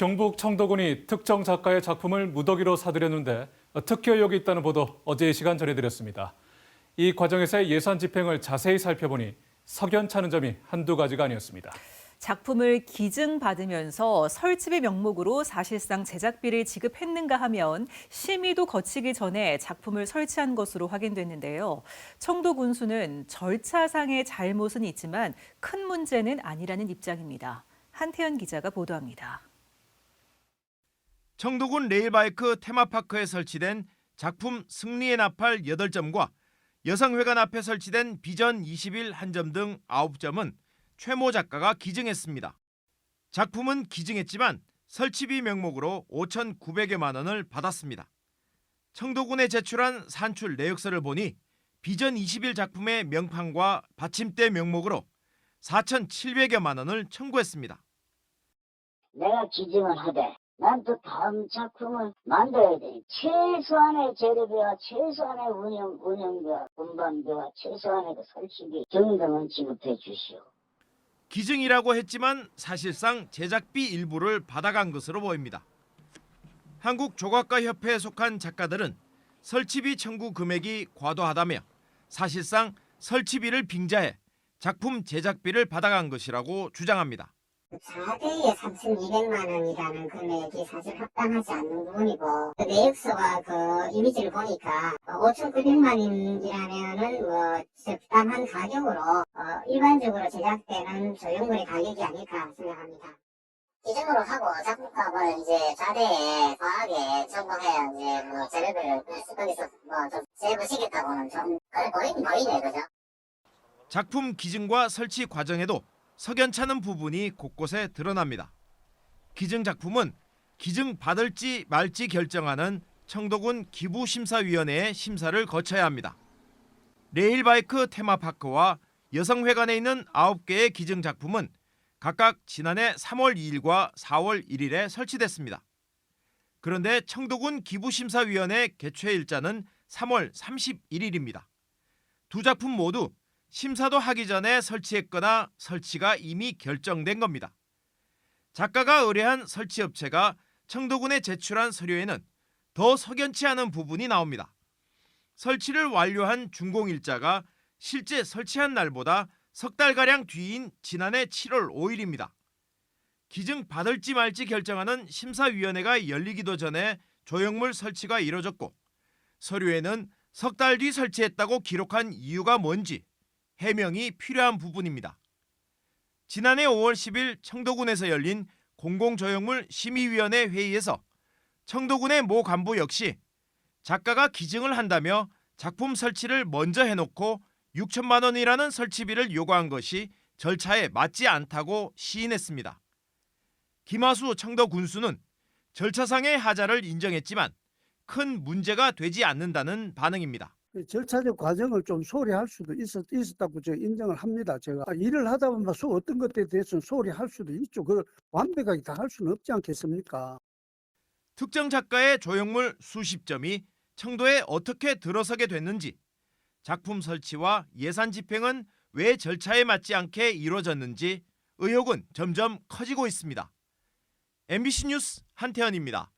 경북 청도군이 특정 작가의 작품을 무더기로 사들였는데 특혜 의혹이 있다는 보도 어제 이 시간 전해드렸습니다. 이 과정에서의 예산 집행을 자세히 살펴보니 석연찮은 점이 한두 가지가 아니었습니다. 작품을 기증받으면서 설치비 명목으로 사실상 제작비를 지급했는가 하면 심의도 거치기 전에 작품을 설치한 것으로 확인됐는데요. 청도 군수는 절차상의 잘못은 있지만 큰 문제는 아니라는 입장입니다. 한태현 기자가 보도합니다. 청도군 레일바이크 테마파크에 설치된 작품 승리의 나팔 8점과 여성회관 앞에 설치된 비전 21 한 점 등 9점은 최모 작가가 기증했습니다. 작품은 기증했지만 설치비 명목으로 5,900여만 원을 받았습니다. 청도군에 제출한 산출 내역서를 보니 비전 21 작품의 명판과 받침대 명목으로 4,700여만 원을 청구했습니다. 내가 기증을 하되 난 또 다음 작품을 만들어야 되니 최소한의 재료비와 최소한의 운영비와 운반비와 최소한의 설치비 등등은 지급해 주시오. 기증이라고 했지만 사실상 제작비 일부를 받아간 것으로 보입니다. 한국조각가협회에 속한 작가들은 설치비 청구 금액이 과도하다며 사실상 설치비를 빙자해 작품 제작비를 받아간 것이라고 주장합니다. 4대에 3,200만 원이라는 금액이 사실 합당하지 않는 부분이고 그 내역서와 그 이미지를 보니까 5,900만 원이라면은 적당한 가격으로 일반적으로 제작되는 조형물의 가격이 아닐까 생각합니다. 기증으로 하고 작품값을 이제 4대에 과하게 정보해야 이제 재료를 거기서 좀 제보시겠다고는 좀 그래 보이긴 보이네, 그죠? 작품 기증과 설치 과정에도 석연찮은 부분이 곳곳에 드러납니다. 기증 작품은 기증 받을지 말지 결정하는 청도군 기부심사위원회의 심사를 거쳐야 합니다. 레일바이크 테마파크와 여성회관에 있는 9개의 기증 작품은 각각 지난해 3월 2일과 4월 1일에 설치됐습니다. 그런데 청도군 기부심사위원회 개최일자는 3월 31일입니다. 두 작품 모두 심사도 하기 전에 설치했거나 설치가 이미 결정된 겁니다. 작가가 의뢰한 설치업체가 청도군에 제출한 서류에는 더 석연치 않은 부분이 나옵니다. 설치를 완료한 준공일자가 실제 설치한 날보다 석 달가량 뒤인 지난해 7월 5일입니다. 기증 받을지 말지 결정하는 심사위원회가 열리기도 전에 조형물 설치가 이뤄졌고 서류에는 석 달 뒤 설치했다고 기록한 이유가 뭔지 해명이 필요한 부분입니다. 지난해 5월 10일 청도군에서 열린 공공조형물 심의위원회 회의에서 청도군의 모 간부 역시 작가가 기증을 한다며 작품 설치를 먼저 해놓고 6천만 원이라는 설치비를 요구한 것이 절차에 맞지 않다고 시인했습니다. 김하수 청도군수는 절차상의 하자를 인정했지만 큰 문제가 되지 않는다는 반응입니다. 절차적 과정을 좀 소홀히할 수도 있었다고 제가 인정을 합니다. 제가 일을 하다 보면 어떤 것에 대해서는 소홀히할 수도 있죠. 그걸 완벽하게 다 할 수는 없지 않겠습니까? 특정 작가의 조형물 수십 점이 청도에 어떻게 들어서게 됐는지, 작품 설치와 예산 집행은 왜 절차에 맞지 않게 이루어졌는지 의혹은 점점 커지고 있습니다. MBC 뉴스 한태현입니다.